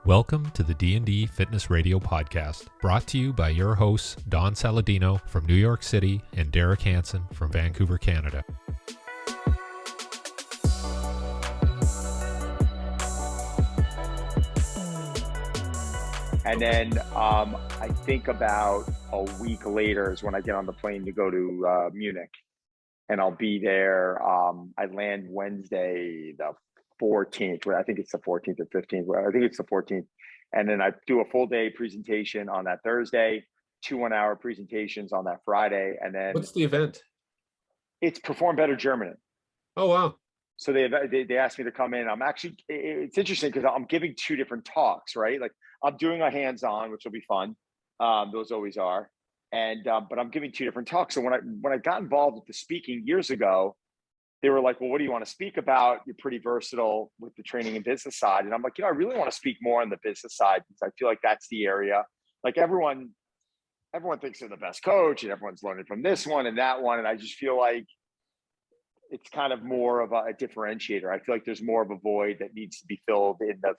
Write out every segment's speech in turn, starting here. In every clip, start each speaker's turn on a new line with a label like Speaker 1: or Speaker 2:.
Speaker 1: Welcome to the D&D Fitness Radio podcast, brought to you by your hosts, Don Saladino from New York City and Derek Hansen from Vancouver, Canada.
Speaker 2: And then I think about a week later is when I get on the plane to go to Munich, and I'll be there. I land Wednesday, the 14th. I think it's the 14th or 15th. I think it's the 14th. And then I do a full day presentation on that Thursday, 2 1-hour presentations on that Friday. And then
Speaker 3: what's the event?
Speaker 2: It's Perform Better Germany.
Speaker 3: Oh, wow.
Speaker 2: So they asked me to come in. It's interesting because I'm giving 2 different talks, right? Like I'm doing a hands-on, which will be fun. Those always are. And, but I'm giving 2 different talks. So when I got involved with the speaking years ago, they were like, well, what do you want to speak about? You're pretty versatile with the training and business side. And I'm like, I really want to speak more on the business side because I feel like that's the area. Like everyone thinks they're the best coach and everyone's learning from this one and that one. And I just feel like it's kind of more of a differentiator. I feel like there's more of a void that needs to be filled in the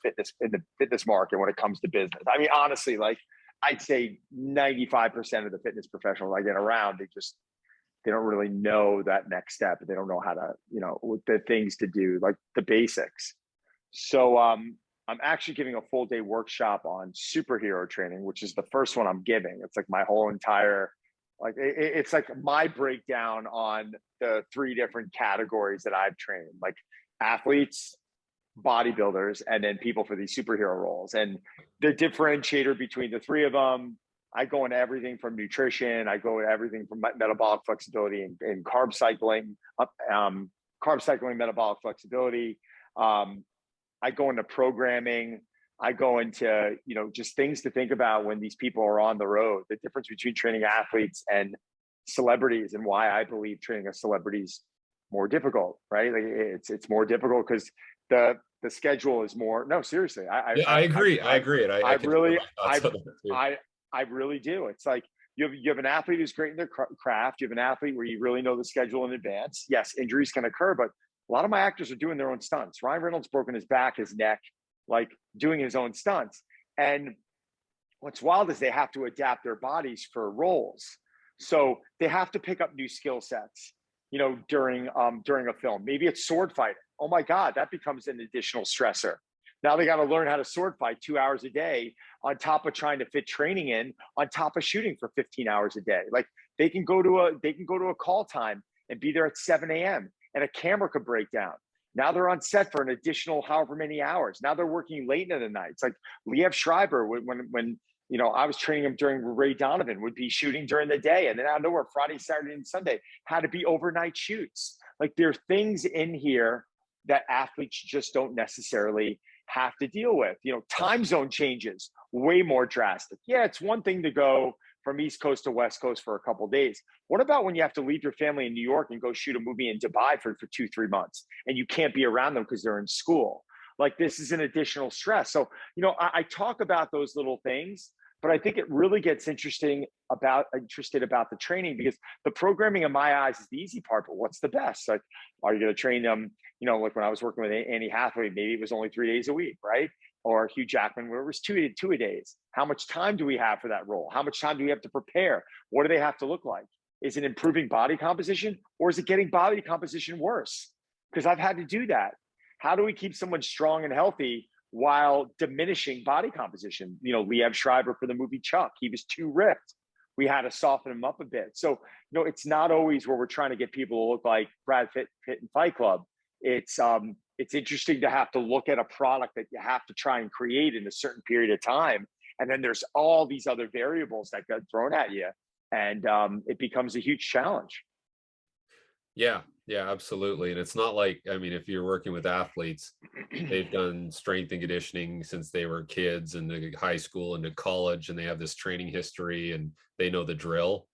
Speaker 2: fitness market when it comes to business. I mean, honestly, like I'd say 95% of the fitness professionals I get around, they don't really know that next step. They don't know how to, the things to do, like the basics. So I'm actually giving a full day workshop on superhero training, which is the first one I'm giving. It's like my whole entire, like, it's like my breakdown on the 3 different categories that I've trained, like athletes, bodybuilders, and then people for these superhero roles. And the differentiator between the 3 of them, I go into everything from nutrition. I go into everything from metabolic flexibility and carb cycling, metabolic flexibility. I go into programming. I go into, just things to think about when these people are on the road, the difference between training athletes and celebrities and why I believe training a celebrity is more difficult, right? Like it's more difficult because the schedule is more, no, seriously.
Speaker 3: I agree. I agree. And
Speaker 2: I really do. It's like you have an athlete who's great in their craft. You have an athlete where you really know the schedule in advance. Yes, injuries can occur, but a lot of my actors are doing their own stunts. Ryan Reynolds broken his back, his neck, like doing his own stunts. And what's wild is they have to adapt their bodies for roles. So they have to pick up new skill sets, during a film. Maybe it's sword fighting. Oh my God, that becomes an additional stressor. Now they got to learn how to sword fight 2 hours a day on top of trying to fit training in, on top of shooting for 15 hours a day. Like they can go to a call time and be there at 7 a.m. and a camera could break down. Now they're on set for an additional however many hours. Now they're working late into the night. It's like Liev Schreiber, when I was training him during Ray Donovan, would be shooting during the day. And then out of nowhere, Friday, Saturday, and Sunday had to be overnight shoots. Like there are things in here that athletes just don't necessarily have to deal with. Time zone changes, way more drastic. Yeah, it's one thing to go from East Coast to West Coast for a couple of days. What about when you have to leave your family in New York and go shoot a movie in Dubai for 2-3 months and you can't be around them because they're in school? Like this is an additional stress. So, I talk about those little things, but I think it really gets interested about the training because the programming in my eyes is the easy part, but what's the best? Like, are you going to train them? Like when I was working with Annie Hathaway, maybe it was only 3 days a week, right? Or Hugh Jackman, where it was two a days. How much time do we have for that role? How much time do we have to prepare? What do they have to look like? Is it improving body composition or is it getting body composition worse? Because I've had to do that. How do we keep someone strong and healthy while diminishing body composition? Liev Schreiber for the movie Chuck, he was too ripped. We had to soften him up a bit. So, it's not always where we're trying to get people to look like Brad Pitt in Fight Club. It's interesting to have to look at a product that you have to try and create in a certain period of time. And then there's all these other variables that get thrown at you. And it becomes a huge challenge.
Speaker 3: Yeah, absolutely. And it's not like, if you're working with athletes, they've done strength and conditioning since they were kids and the high school and to college, and they have this training history and they know the drill.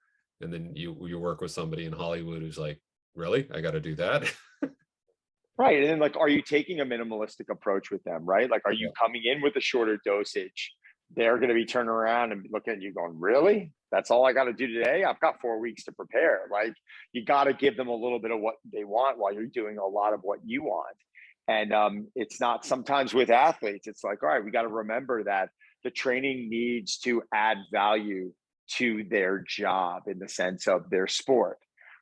Speaker 3: And then you work with somebody in Hollywood who's like, really? I got to do that?
Speaker 2: Right. And then are you taking a minimalistic approach with them, right? Like, are you coming in with a shorter dosage? They're going to be turning around and looking at you going, really? That's all I got to do today? I've got 4 weeks to prepare. Like, you got to give them a little bit of what they want while you're doing a lot of what you want. And it's not, sometimes with athletes, it's like, all right, we got to remember that the training needs to add value to their job in the sense of their sport,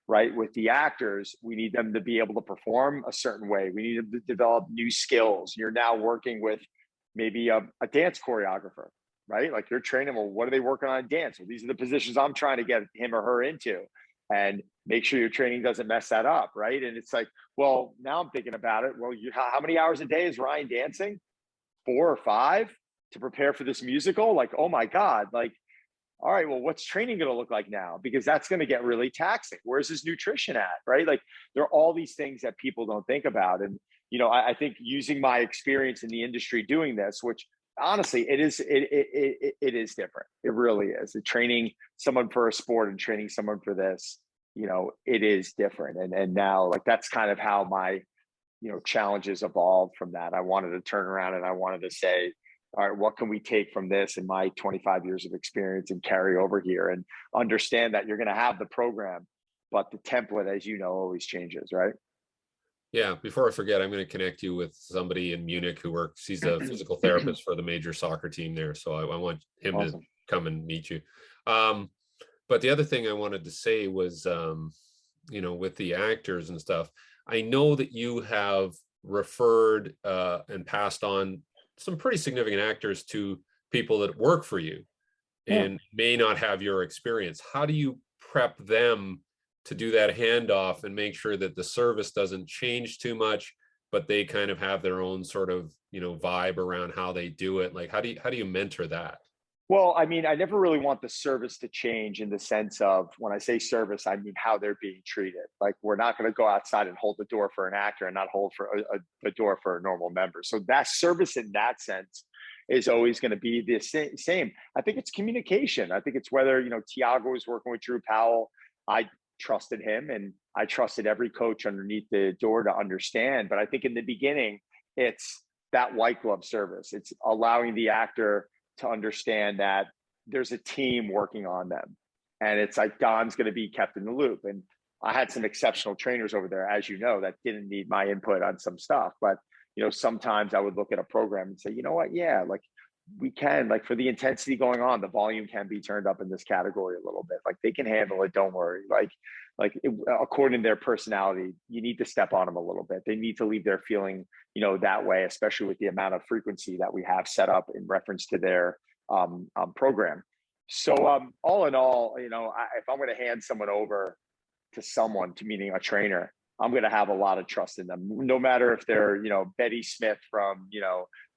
Speaker 2: right? With the actors, we need them to be able to perform a certain way. We need them to develop new skills. You're now working with maybe a dance choreographer, right? Like you're training, well, what are they working on in dance? Well, these are the positions I'm trying to get him or her into. And make sure your training doesn't mess that up, right? And it's like, well, now I'm thinking about it. Well, how many hours a day is Ryan dancing? 4 or 5 to prepare for this musical? Like, oh my God, like, all right, well, what's training going to look like now? Because that's going to get really taxing. Where's his nutrition at, right? Like there are all these things that people don't think about. And, I think using my experience in the industry doing this, which honestly, it is different. It really is. Training someone for a sport and training someone for this, it is different. And now like, that's kind of how my, challenges evolved from that. I wanted to turn around and I wanted to say, all right, what can we take from this in my 25 years of experience and carry over here and understand that you're going to have the program, but the template, as you know, always changes, right?
Speaker 3: Yeah, before I forget, I'm going to connect you with somebody in Munich who works. He's a physical therapist for the major soccer team there. So I want him
Speaker 2: Awesome.
Speaker 3: to come and meet you. But the other thing I wanted to say was, with the actors and stuff, I know that you have referred and passed on some pretty significant actors to people that work for you and may not have your experience. How do you prep them to do that handoff and make sure that the service doesn't change too much, but they kind of have their own sort of, vibe around how they do it? Like, how do you mentor that?
Speaker 2: Well, I mean, I never really want the service to change in the sense of when I say service, I mean how they're being treated. Like we're not going to go outside and hold the door for an actor and not hold for a door for a normal member. So that service in that sense is always going to be the same. I think it's communication. I think it's whether, Tiago was working with Drew Powell. I trusted him and I trusted every coach underneath the door to understand. But I think in the beginning, it's that white glove service. It's allowing the actor to understand that there's a team working on them. And it's like Don's going to be kept in the loop. And I had some exceptional trainers over there, as you know, that didn't need my input on some stuff. But, sometimes I would look at a program and say, you know what? Yeah, like we can, like for the intensity going on, the volume can be turned up in this category a little bit. Like they can handle it. Don't worry. According to their personality, you need to step on them a little bit. They need to leave their feeling, that way, especially with the amount of frequency that we have set up in reference to their program. So all in all, if I'm going to hand someone over to someone, to meaning a trainer, I'm going to have a lot of trust in them, no matter if they're, Betty Smith from,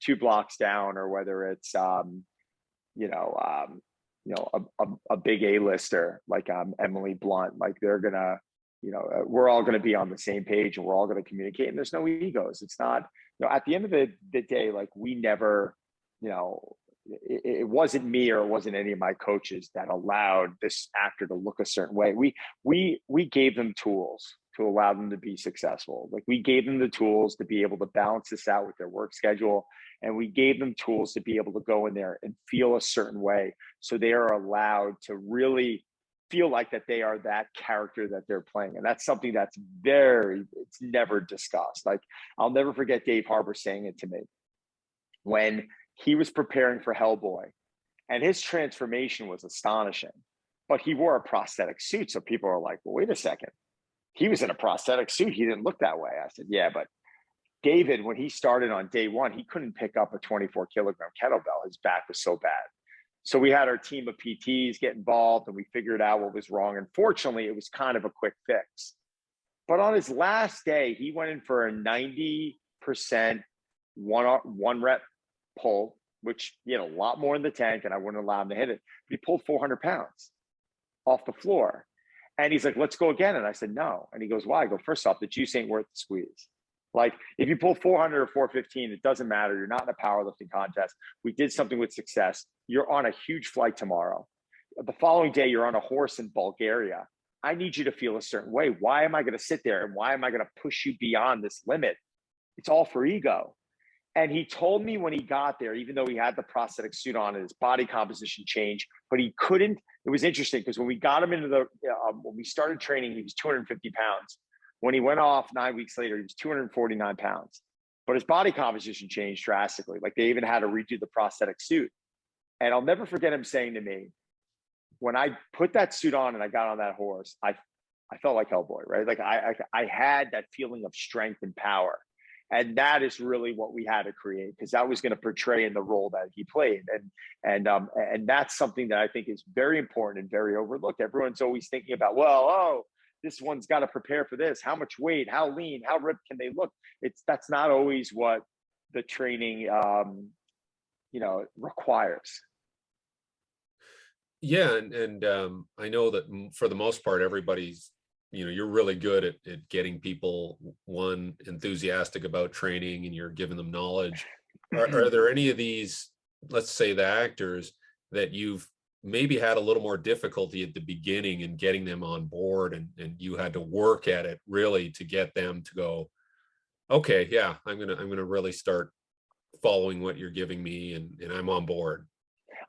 Speaker 2: 2 blocks down, or whether it's, a big A-lister like Emily Blunt. Like they're gonna, we're all gonna be on the same page and we're all gonna communicate. And there's no egos. It's not, at the end of the day, like we never, it wasn't me or it wasn't any of my coaches that allowed this actor to look a certain way. We gave them tools to allow them to be successful. Like we gave them the tools to be able to balance this out with their work schedule. And we gave them tools to be able to go in there and feel a certain way. So they are allowed to really feel like that they are that character that they're playing. And that's something that's it's never discussed. Like I'll never forget Dave Harbour saying it to me when he was preparing for Hellboy, and his transformation was astonishing, but he wore a prosthetic suit. So people are like, well, wait a second. He was in a prosthetic suit. He didn't look that way. I said, yeah, but David, when he started on day one, he couldn't pick up a 24-kilogram kettlebell. His back was so bad. So we had our team of PTs get involved and we figured out what was wrong. And fortunately, it was kind of a quick fix. But on his last day, he went in for a 90% one rep pull, which, a lot more in the tank, and I wouldn't allow him to hit it. But he pulled 400 pounds off the floor. And he's like, let's go again. And I said, no. And he goes, why? I go, first off, the juice ain't worth the squeeze. Like if you pull 400 or 415, it doesn't matter. You're not in a powerlifting contest. We did something with success. You're on a huge flight tomorrow. The following day, you're on a horse in Bulgaria. I need you to feel a certain way. Why am I going to sit there? And why am I going to push you beyond this limit? It's all for ego. And he told me when he got there, even though he had the prosthetic suit on and his body composition changed, but he couldn't. It was interesting because when we got him into when we started training, he was 250 pounds. When he went off 9 weeks later, he was 249 pounds. but his body composition changed drastically. Like they even had to redo the prosthetic suit. And I'll never forget him saying to me, when I put that suit on and I got on that horse, I felt like Hellboy, right? Like I had that feeling of strength and power. And that is really what we had to create, because that was going to portray in the role that he played. And that's something that I think is very important and very overlooked. Everyone's always thinking about, well, oh, this one's got to prepare for this. How much weight, how lean, how ripped can they look? That's not always what the training, requires.
Speaker 3: Yeah. And I know that for the most part, everybody's, you're really good at getting people, one, enthusiastic about training, and you're giving them knowledge. Are there any of these, let's say the actors, that you've maybe had a little more difficulty at the beginning in getting them on board, and you had to work at it really to get them to go, okay, yeah, I'm gonna really start following what you're giving me, and I'm on board?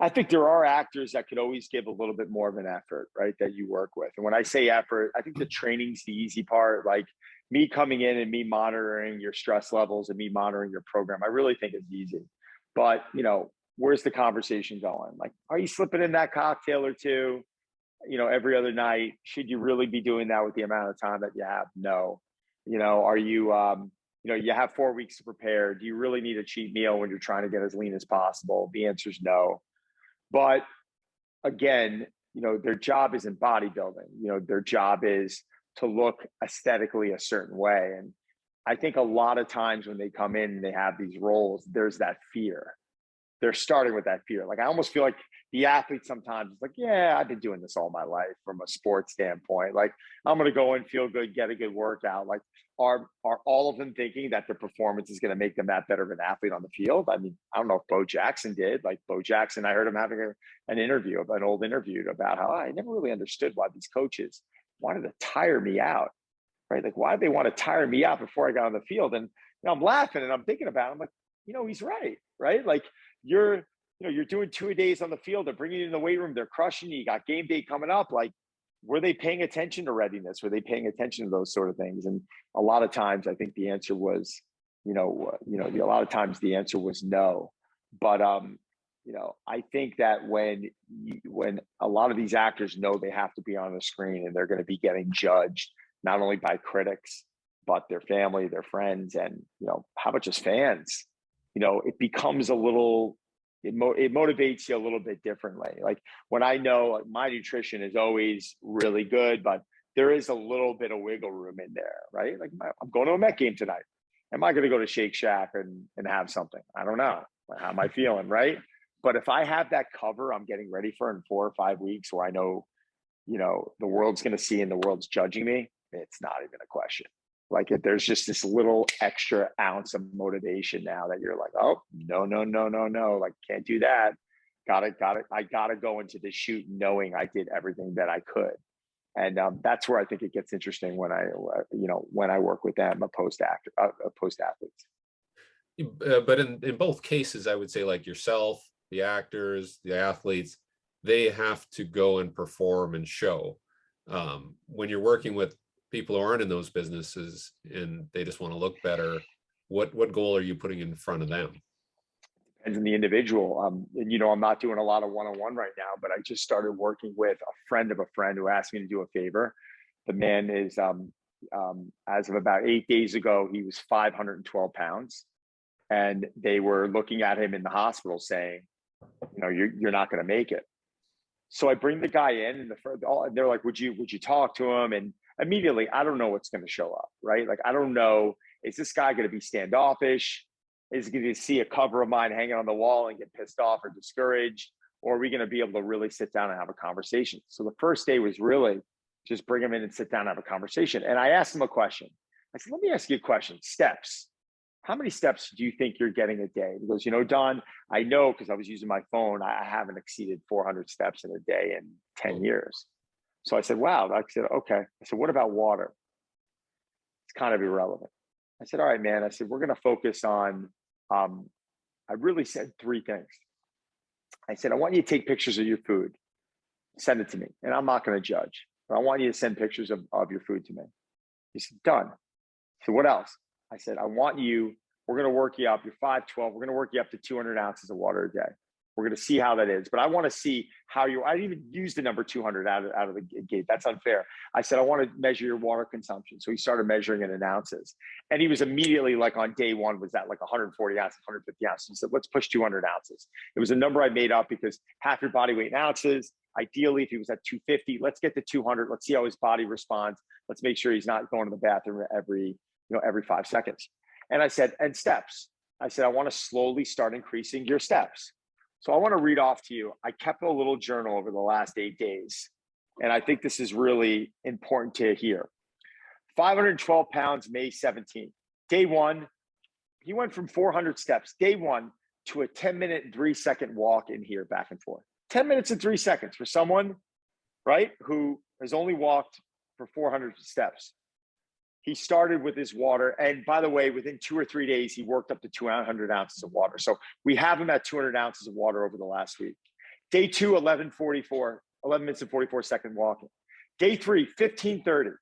Speaker 2: I think there are actors that could always give a little bit more of an effort, right, that you work with. And when I say effort, I think the training's the easy part. Like me coming in and me monitoring your stress levels and me monitoring your program, I really think it's easy. But, where's the conversation going? Like, are you slipping in that cocktail or two, every other night? Should you really be doing that with the amount of time that you have? No. Are you, you have 4 weeks to prepare. Do you really need a cheat meal when you're trying to get as lean as possible? The answer is no. But again, their job isn't bodybuilding. Their job is to look aesthetically a certain way. And I think a lot of times when they come in and they have these roles, there's that fear. They're starting with that fear. Like I almost feel like the athlete sometimes is like, yeah, I've been doing this all my life from a sports standpoint. Like I'm going to go and feel good, get a good workout. Like are all of them thinking that their performance is going to make them that better of an athlete on the field? I mean, I don't know if Bo Jackson did. Like Bo Jackson, I heard him having an old interview about how I never really understood why these coaches wanted to tire me out, right? Like why did they want to tire me out before I got on the field? And I'm laughing and I'm thinking about it. I'm like, he's right? Like you're doing 2 days on the field. They're bringing you in the weight room. They're crushing you. You got game day coming up. Like, were they paying attention to readiness? Were they paying attention to those sort of things? And a lot of times, I think the answer was, a lot of times the answer was no. But I think that when a lot of these actors know they have to be on the screen and they're going to be getting judged not only by critics but their family, their friends, and how about just fans? It becomes a little. It motivates you a little bit differently. Like when I know my nutrition is always really good, but there is a little bit of wiggle room in there, right? Like I'm going to a Met game tonight. Am I going to go to Shake Shack and have something? I don't know. How am I feeling, right? But if I have that cover, I'm getting ready for in 4 or 5 weeks where I know, the world's going to see and the world's judging me. It's not even a question. Like if there's just this little extra ounce of motivation now that you're like, oh, no, like can't do that. Got it. I got to go into the shoot knowing I did everything that I could. And that's where I think it gets interesting when I work with them, post athletes.
Speaker 3: But in both cases, I would say like yourself, the actors, the athletes, they have to go and perform and show. When you're working with people who aren't in those businesses and they just want to look better, what goal are you putting in front of them?
Speaker 2: Depends on the individual. And I'm not doing a lot of one-on-one right now, but I just started working with a friend of a friend who asked me to do a favor. The man is, as of about 8 days ago, he was 512 pounds. And they were looking at him in the hospital saying, you're not going to make it. So I bring the guy in and they're like, would you talk to him? And immediately, I don't know what's going to show up, right? Like, I don't know, is this guy going to be standoffish? Is he going to see a cover of mine hanging on the wall and get pissed off or discouraged? Or are we going to be able to really sit down and have a conversation? So the first day was really just bring him in and sit down and have a conversation. And I asked him a question. I said, let me ask you a question. Steps. How many steps do you think you're getting a day? He goes, Don, I know because I was using my phone, I haven't exceeded 400 steps in a day in 10 years. So I said, wow. I said, okay. I said, what about water? It's kind of irrelevant. I said, all right, man. I said, we're going to focus on, I really said 3 things. I said, I want you to take pictures of your food, send it to me. And I'm not going to judge, but I want you to send pictures of your food to me. He said, done. So what else? I said, we're We're going to work you up. You're 5'12". We're going to work you up to 200 ounces of water a day. We're going to see how that is. But I want to see how I didn't even use the number 200 out of the gate. That's unfair. I said, I want to measure your water consumption. So he started measuring it in ounces. And he was immediately like on day one, was that like 140 ounces, 150 ounces. He said, let's push 200 ounces. It was a number I made up because half your body weight in ounces. Ideally, if he was at 250, let's get to 200. Let's see how his body responds. Let's make sure he's not going to the bathroom every 5 seconds. And I said, and steps. I said, I want to slowly start increasing your steps. So I want to read off to you. I kept a little journal over the last 8 days, and I think this is really important to hear. 512 pounds, May 17th. Day one, he went from 400 steps, day one, to a 10-minute and 3-second walk in here back and forth. 10 minutes and 3 seconds for someone, right, who has only walked for 400 steps. He started with his water. And by the way, within 2 or 3 days, he worked up to 200 ounces of water. So we have him at 200 ounces of water over the last week. Day two, 11 minutes and 44 second walking. Day three, 15:30.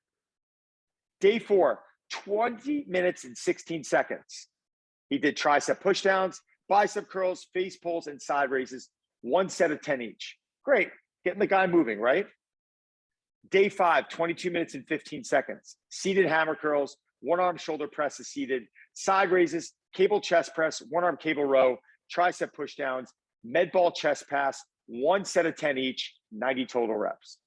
Speaker 2: Day four, 20 minutes and 16 seconds. He did tricep pushdowns, bicep curls, face pulls, and side raises, 1 set of 10 each. Great, getting the guy moving, right? Day five, 22 minutes and 15 seconds. Seated hammer curls, one arm shoulder press is seated, side raises, cable chest press, one arm cable row, tricep pushdowns, med ball chest pass, 1 set of 10 each, 90 total reps.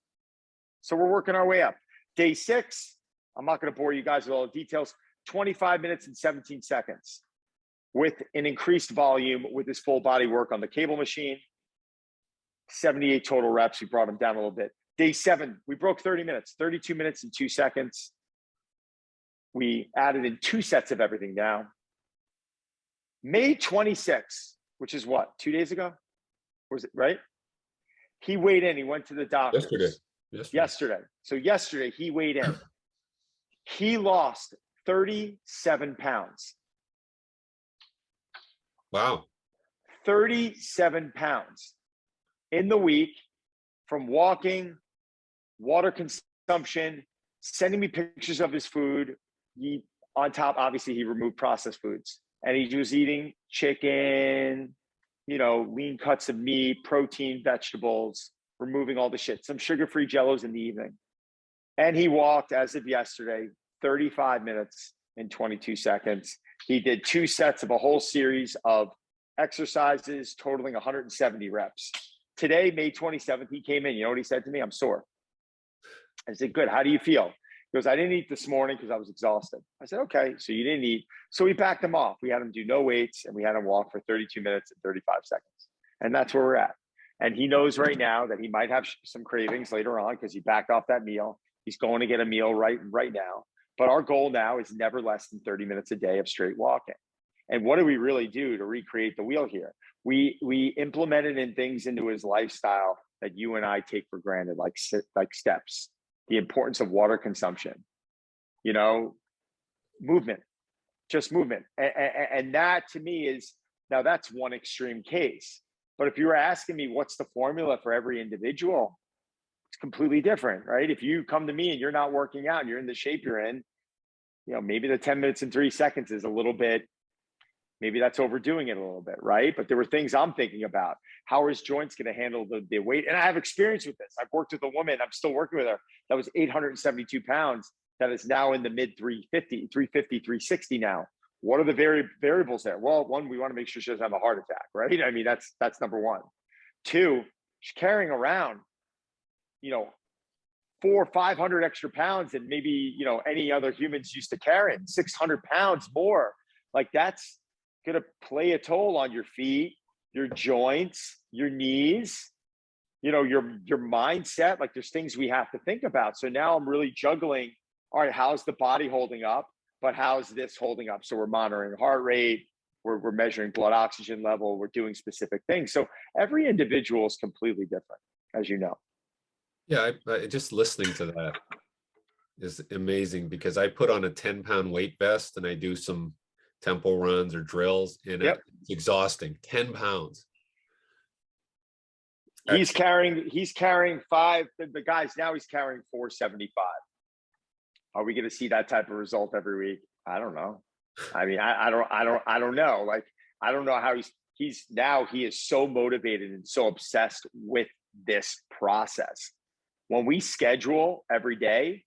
Speaker 2: So we're working our way up. Day six, I'm not going to bore you guys with all the details, 25 minutes and 17 seconds with an increased volume with his full body work on the cable machine, 78 total reps. We brought him down a little bit. Day seven, we broke 30 minutes, 32 minutes and 2 seconds. We added in 2 sets of everything now. May 26th, which is what, 2 days ago? Was it right? He weighed in, he went to the doctor. Yesterday. So yesterday he weighed in. He lost 37 pounds.
Speaker 3: Wow.
Speaker 2: 37 pounds in the week from walking, water consumption, sending me pictures of his food. On top, obviously, he removed processed foods. And he was eating chicken, lean cuts of meat, protein, vegetables, removing all the shit, some sugar-free jellos in the evening. And he walked, as of yesterday, 35 minutes and 22 seconds. He did 2 sets of a whole series of exercises totaling 170 reps. Today, May 27th, he came in. You know what he said to me? I'm sore. I said, good. How do you feel? He goes, I didn't eat this morning because I was exhausted. I said, okay, so you didn't eat. So we backed him off. We had him do no weights, and we had him walk for 32 minutes and 35 seconds. And that's where we're at. And he knows right now that he might have some cravings later on because he backed off that meal. He's going to get a meal right now. But our goal now is never less than 30 minutes a day of straight walking. And what do we really do to recreate the wheel here? We implemented in things into his lifestyle that you and I take for granted, like steps, the importance of water consumption, movement, just movement. And that to me is, now that's one extreme case. But if you were asking me what's the formula for every individual, it's completely different, right? If you come to me and you're not working out and you're in the shape you're in, maybe the 10 minutes and 3 seconds is a little bit, maybe that's overdoing it a little bit, right? But there were things I'm thinking about. How are his joints going to handle the weight? And I have experience with this. I've worked with a woman, I'm still working with her, that was 872 pounds, that is now in the mid 350, 360 now. What are the variables there? Well, one, we want to make sure she doesn't have a heart attack, right? I mean, that's number one. Two, she's carrying around, 400 or 500 extra pounds than maybe, any other humans used to carry, 600 pounds more. Like that's going to play a toll on your feet, your joints, your knees, your mindset. Like there's things we have to think about. So now I'm really juggling, all right, how's the body holding up? But how's this holding up? So we're monitoring heart rate, we're measuring blood oxygen level, we're doing specific things. So every individual is completely different, as you know.
Speaker 3: Yeah, I just listening to that is amazing because I put on a 10-pound weight vest and I do some tempo runs or drills, and it's exhausting. 10 pounds.
Speaker 2: He's carrying 5. The guys now he's carrying 475. Are we going to see that type of result every week? I don't know. I mean, I don't know. Like, I don't know how he is so motivated and so obsessed with this process. When we schedule every day,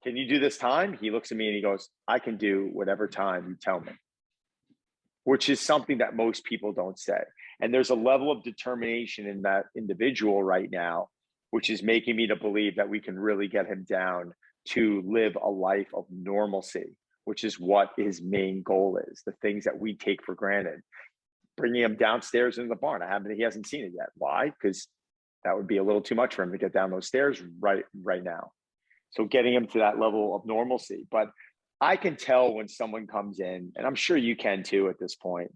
Speaker 2: can you do this time? He looks at me and he goes, I can do whatever time you tell me, which is something that most people don't say. And there's a level of determination in that individual right now, which is making me to believe that we can really get him down to live a life of normalcy, which is what his main goal is, the things that we take for granted. Bringing him downstairs in the barn. He hasn't seen it yet. Why? Because that would be a little too much for him to get down those stairs right now. So getting him to that level of normalcy. But I can tell when someone comes in, and I'm sure you can too at this point.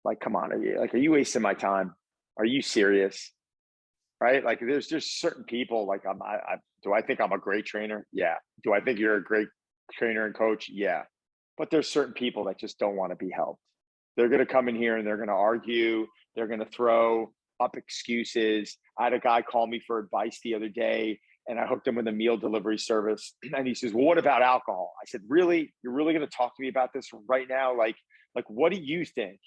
Speaker 2: Like, come on, are you wasting my time? Are you serious? Right? Like, there's just certain people. Like, do I think I'm a great trainer? Yeah. Do I think you're a great trainer and coach? Yeah. But there's certain people that just don't want to be helped. They're going to come in here and they're going to argue. They're going to throw up excuses. I had a guy call me for advice the other day, and I hooked him with a meal delivery service. And he says, well, what about alcohol? I said, really? You're really going to talk to me about this right now? Like, what do you think?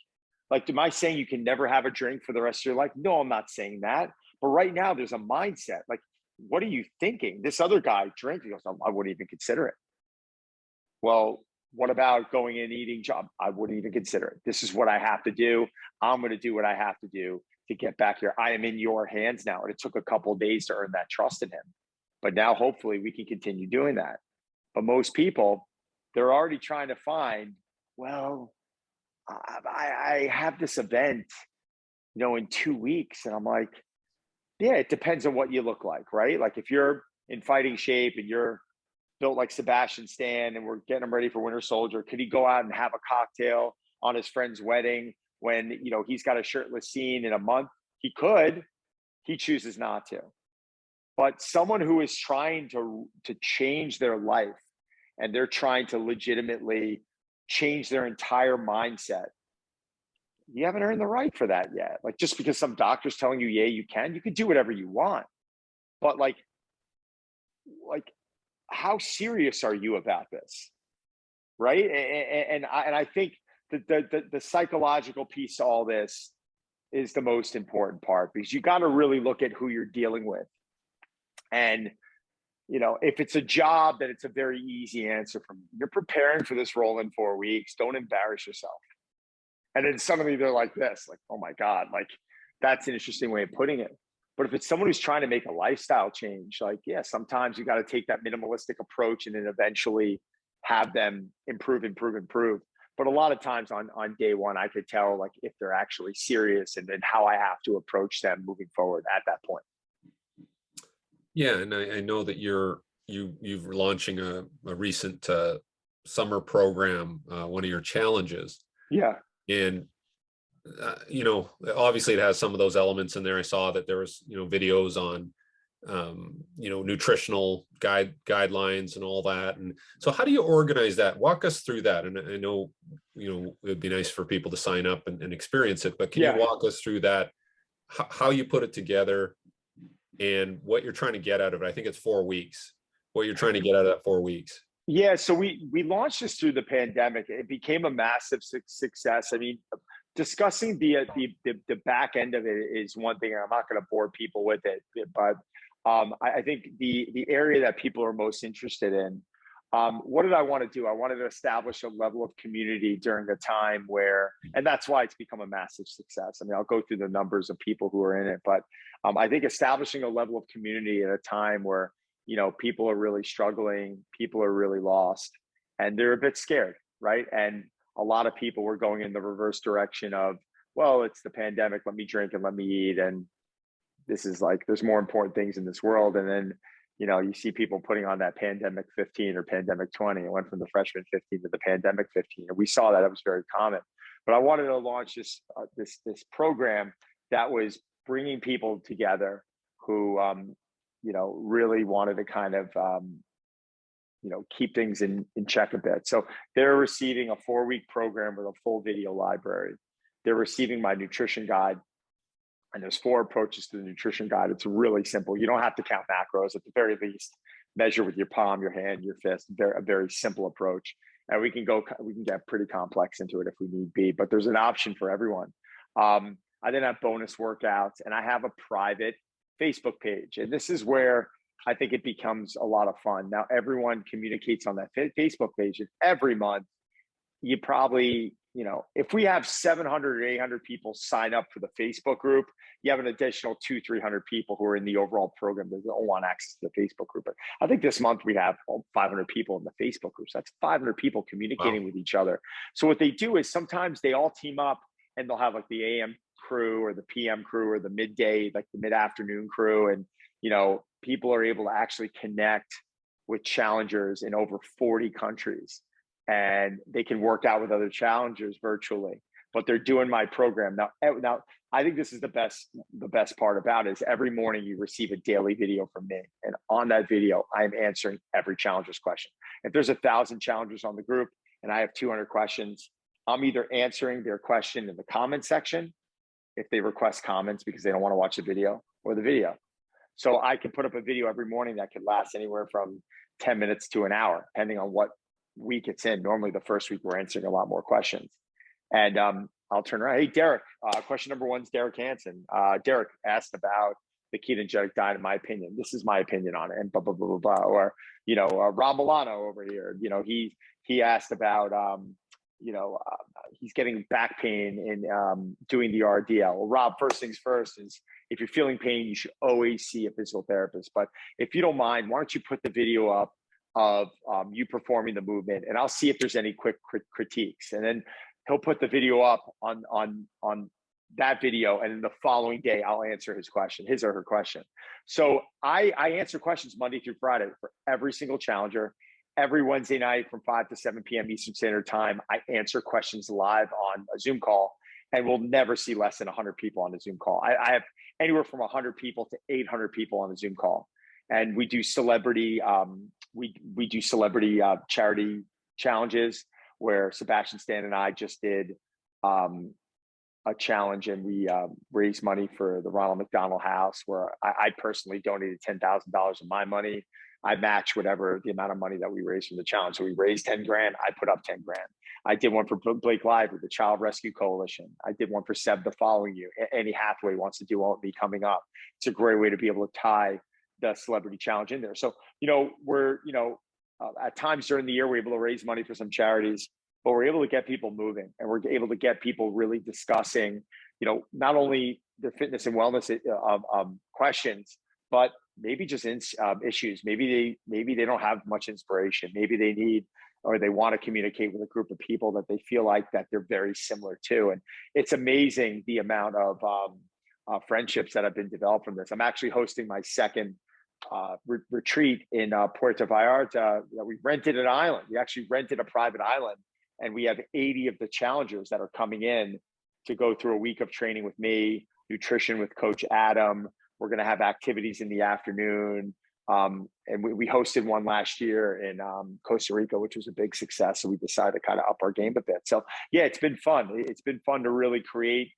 Speaker 2: Like, am I saying you can never have a drink for the rest of your life? No, I'm not saying that. But right now there's a mindset. Like, what are you thinking? This other guy drinking, he goes, I wouldn't even consider it. Well, what about going in eating job? I wouldn't even consider it. This is what I have to do. I'm going to do what I have to do to get back here. I am in your hands now. And it took a couple of days to earn that trust in him. But now hopefully we can continue doing that. But most people, they're already trying to find, well, I have this event, in 2 weeks. And I'm like, yeah, it depends on what you look like, right? Like, if you're in fighting shape and you're built like Sebastian Stan and we're getting him ready for Winter Soldier, could he go out and have a cocktail on his friend's wedding when, he's got a shirtless scene in a month? He could. He chooses not to. But someone who is trying to change their life, and they're trying to legitimately change their entire mindset, you haven't earned the right for that yet. Like, just because some doctor's telling you, yeah, you can do whatever you want. But like how serious are you about this? Right. And I think the psychological piece to all this is the most important part, because you got to really look at who you're dealing with. And, if it's a job, then it's a very easy answer from you. You're preparing for this role in 4 weeks. Don't embarrass yourself. And then suddenly they're like this, like, oh my God, like, that's an interesting way of putting it. But if it's someone who's trying to make a lifestyle change, like, yeah, sometimes you got to take that minimalistic approach and then eventually have them improve. But a lot of times on day one, I could tell, like, if they're actually serious and then how I have to approach them moving forward at that point.
Speaker 3: Yeah, and I know that you're launching a recent summer program, one of your challenges.
Speaker 2: Yeah.
Speaker 3: And obviously it has some of those elements in there. I saw that there was videos on nutritional guidelines and all that. And so how do you organize that? Walk us through that. And I know it'd be nice for people to sign up and experience it, but can you walk us through that, how you put it together and what you're trying to get out of it? I think it's 4 weeks. What you're trying to get out of that 4 weeks.
Speaker 2: Yeah, so we launched this through the pandemic. It became a massive success. I mean, discussing the back end of it is one thing. I'm not going to bore people with it, but I think the area that people are most interested in. What did I want to do? I wanted to establish a level of community during a time where, and that's why it's become a massive success. I mean, I'll go through the numbers of people who are in it, but I think establishing a level of community at a time where people are really struggling, people are really lost, and they're a bit scared, right? And a lot of people were going in the reverse direction of, well, it's the pandemic, let me drink and let me eat, and this is like, there's more important things in this world. And then you see people putting on that pandemic 15 or pandemic 20. It went from the freshman 15 to the pandemic 15, and we saw that it was very common. But I wanted to launch this program that was bringing people together who really wanted to kind of keep things in check a bit. So they're receiving a 4-week program with a full video library. They're receiving my nutrition guide. And there's 4 approaches to the nutrition guide. It's really simple. You don't have to count macros. At the very least, measure with your palm, your hand, your fist. A very simple approach. and we can get pretty complex into it if we need be, but there's an option for everyone. I then have bonus workouts, and I have a private Facebook page. And this is where I think it becomes a lot of fun. Now, everyone communicates on that Facebook page, and every month you probably, if we have 700 or 800 people sign up for the Facebook group, you have an additional 200-300 people who are in the overall program that don't want access to the Facebook group. But I think this month we have 500 people in the Facebook group. So that's 500 people communicating with each other. So what they do is sometimes they all team up, and they'll have like the AM crew or the PM crew or the midday, like the mid-afternoon crew. And, people are able to actually connect with challengers in over 40 countries, and they can work out with other challengers virtually, but they're doing my program. Now I think this is the best part about it is every morning you receive a daily video from me. And on that video, I'm answering every challenger's question. If there's 1,000 challengers on the group and I have 200 questions, I'm either answering their question in the comment section if they request comments because they don't want to watch the video, or the video. So I can put up a video every morning that could last anywhere from 10 minutes to an hour, depending on what week it's in. Normally the first week we're answering a lot more questions. And I'll turn around. Hey, Derek, question number 1 is Derek Hansen. Derek asked about the ketogenic diet, in my opinion. This is my opinion on it, and blah, blah, blah, blah, blah. Or, Rob Milano over here, he asked about, he's getting back pain in doing the RDL. Well, Rob, first things first is if you're feeling pain, you should always see a physical therapist. But if you don't mind, why don't you put the video up of you performing the movement, and I'll see if there's any quick critiques. And then he'll put the video up on that video, and then the following day I'll answer his or her question. So I answer questions Monday through Friday for every single challenger. Every Wednesday night from 5 to 7 p.m. Eastern Standard Time, I answer questions live on a Zoom call, and we'll never see less than 100 people on a Zoom call. I have anywhere from 100 people to 800 people on a Zoom call. And we do celebrity, charity challenges where Sebastian Stan and I just did a challenge, and we raised money for the Ronald McDonald House, where I personally donated $10,000 of my money. I match whatever the amount of money that we raised from the challenge. So we raised 10 grand. I put up 10 grand. I did one for Blake Live with the Child Rescue Coalition. I did one for Seb the following year. Annie Hathaway wants to do one with me coming up. It's a great way to be able to tie the celebrity challenge in there. So, we're, at times during the year, we're able to raise money for some charities, but we're able to get people moving, and we're able to get people really discussing, not only their fitness and wellness questions, but maybe just issues. Maybe they don't have much inspiration. Maybe they need, or they want to communicate with a group of people that they feel like that they're very similar to. And it's amazing the amount of friendships that have been developed from this. I'm actually hosting my second retreat in Puerto Vallarta. We rented an island. We actually rented a private island, and we have 80 of the challengers that are coming in to go through a week of training with me, nutrition with Coach Adam. We're going to have activities in the afternoon. And we hosted one last year in Costa Rica, which was a big success. So we decided to kind of up our game a bit. So yeah, it's been fun. It's been fun to really create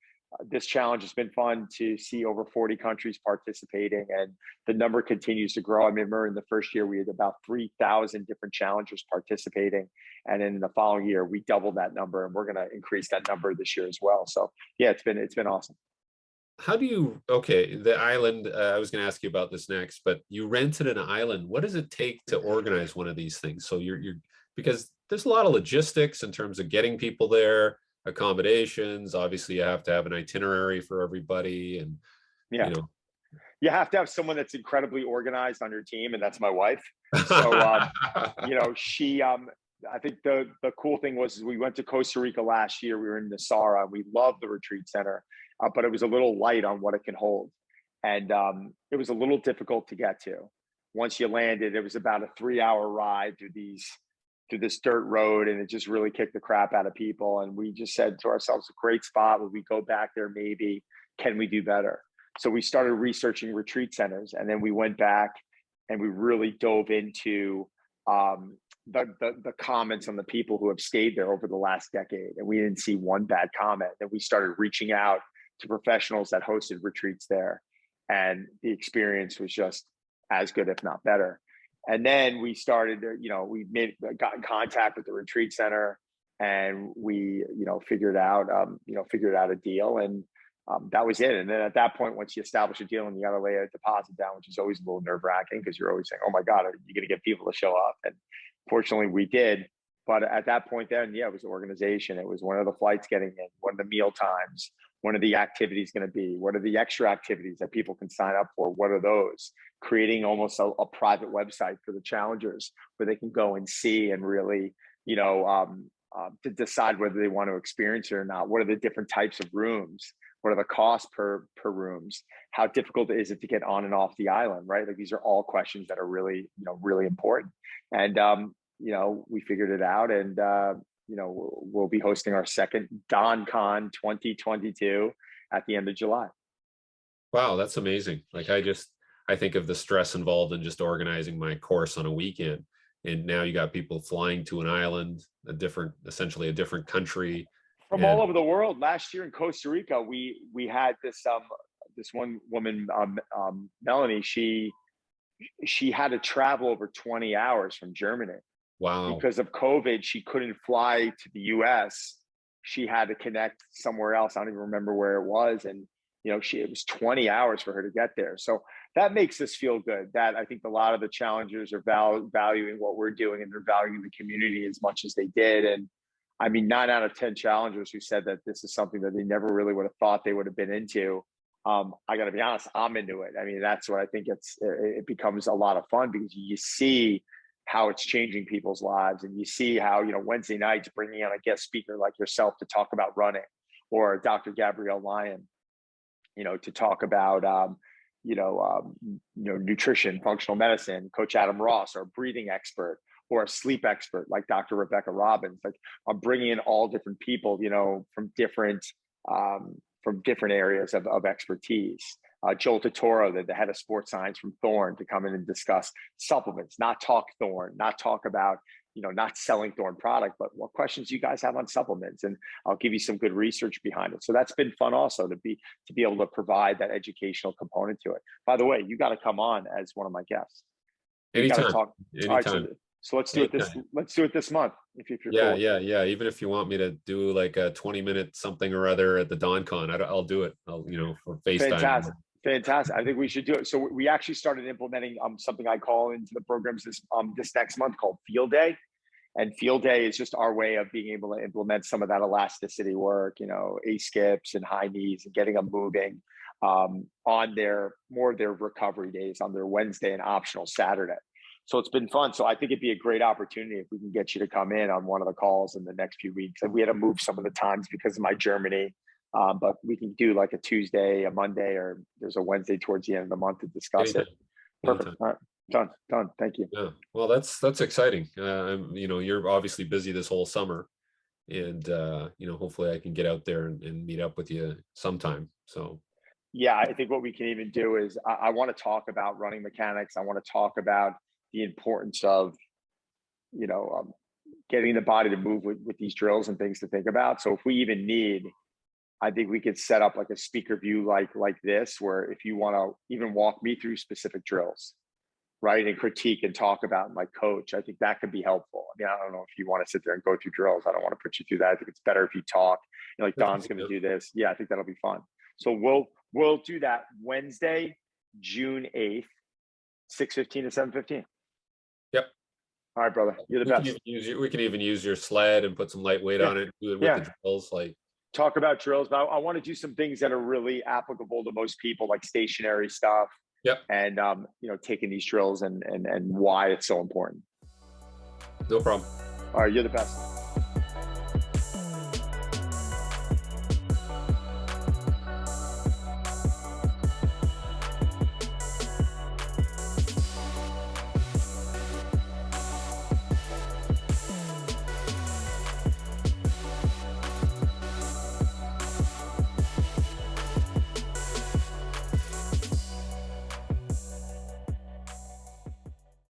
Speaker 2: this challenge. It's been fun to see over 40 countries participating, and the number continues to grow. I remember in the first year, we had about 3,000 different challengers participating. And in the following year, we doubled that number, and we're going to increase that number this year as well. So yeah, it's been awesome.
Speaker 3: How do you, the island, I was going to ask you about this next, but you rented an island. What does it take to organize one of these things? So you're because there's a lot of logistics in terms of getting people there, accommodations. Obviously you have to have an itinerary for everybody, and
Speaker 2: you have to have someone that's incredibly organized on your team, and that's my wife. So she I think the cool thing was we went to Costa Rica last year. We were in Nasara. We loved the retreat center, but it was a little light on what it can hold. And it was a little difficult to get to. Once you landed, it was about a 3-hour ride through this dirt road, and it just really kicked the crap out of people. And we just said to ourselves, a great spot. Would we go back there? Maybe. Can we do better? So we started researching retreat centers, and then we went back and we really dove into the comments on the people who have stayed there over the last decade. And we didn't see one bad comment. And we started reaching out to professionals that hosted retreats there. And the experience was just as good, if not better. And then we started, we got in contact with the retreat center, and we, figured out a deal, and that was it. And then at that point, once you establish a deal and you got to lay a deposit down, which is always a little nerve wracking because you're always saying, "Oh my God, are you going to get people to show up?" And fortunately, we did. But at that point, then, yeah, it was organization. It was when are the flights getting in? What are the meal times? When are the activities going to be? What are the extra activities that people can sign up for? What are those? Creating almost a private website for the challengers where they can go and see and really, to decide whether they want to experience it or not. What are the different types of rooms? What are the costs per rooms? How difficult is it to get on and off the island, right? Like, these are all questions that are really, really important. And, we figured it out, and, we'll be hosting our second DonCon 2022 at the end of July.
Speaker 3: Wow, that's amazing. Like, I think of the stress involved in just organizing my course on a weekend. And now you got people flying to an island, essentially a different country.
Speaker 2: From all over the world. Last year in Costa Rica, we had this one woman, Melanie. She had to travel over 20 hours from Germany.
Speaker 3: Wow.
Speaker 2: Because of COVID, she couldn't fly to the US. She had to connect somewhere else. I don't even remember where it was. And, it was 20 hours for her to get there. So that makes us feel good. That I think a lot of the challengers are valuing what we're doing, and they're valuing the community as much as they did. And I mean, 9 out of 10 challengers who said that this is something that they never really would have thought they would have been into. I got to be honest, I'm into it. I mean, that's what I think it becomes a lot of fun, because you see how it's changing people's lives, and you see how, Wednesday nights bringing on a guest speaker like yourself to talk about running, or Dr. Gabrielle Lyon, to talk about, nutrition, functional medicine, Coach Adam Ross, or a breathing expert, or a sleep expert like Dr. Rebecca Robbins. Like, I'm bringing in all different people, from different areas of expertise. Joel Totoro, the head of sports science from Thorne, to come in and discuss supplements, not talk Thorne, not talk about, not selling Thorne product, but what questions you guys have on supplements. And I'll give you some good research behind it. So that's been fun also, to be able to provide that educational component to it. By the way, you got to come on as one of my guests.
Speaker 3: Anytime.
Speaker 2: Right, so let's do it this month. If you're cool.
Speaker 3: Yeah. Even if you want me to do like a 20-minute something or other at the DonCon, I'll do it. For FaceTime.
Speaker 2: Fantastic. I think we should do it. So we actually started implementing something I call into the programs this next month, called Field Day. And Field Day is just our way of being able to implement some of that elasticity work, A skips and high knees, and getting them moving on their recovery days, on their Wednesday and optional Saturday. So it's been fun. So I think it'd be a great opportunity if we can get you to come in on one of the calls in the next few weeks. And we had to move some of the times because of my Germany. But we can do like a Tuesday, a Monday, or there's a Wednesday towards the end of the month to discuss it. Perfect. All right. Done. Thank you.
Speaker 3: Yeah. Well, that's exciting. You're obviously busy this whole summer, and hopefully I can get out there and meet up with you sometime. So
Speaker 2: yeah, I think what we can even do is I want to talk about running mechanics. I want to talk about the importance of, getting the body to move with these drills and things to think about. So if we even need, I think we could set up like a speaker view like this, where if you want to even walk me through specific drills, right, and critique and talk about and like coach, I think that could be helpful. I mean, I don't know if you want to sit there and go through drills. I don't want to put you through that. I think it's better if you talk. Like, Don's going to do this. Yeah, I think that'll be fun. So we'll do that Wednesday, June 8th, 6:15 to 7:15.
Speaker 3: Yep.
Speaker 2: All right, brother. You're the best.
Speaker 3: We can even use your sled and put some light weight on it. Do it with the drills.
Speaker 2: Talk about drills, but I want to do some things that are really applicable to most people, like stationary stuff.
Speaker 3: Yep.
Speaker 2: And taking these drills and why it's so important.
Speaker 3: No problem.
Speaker 2: All right, you're the best.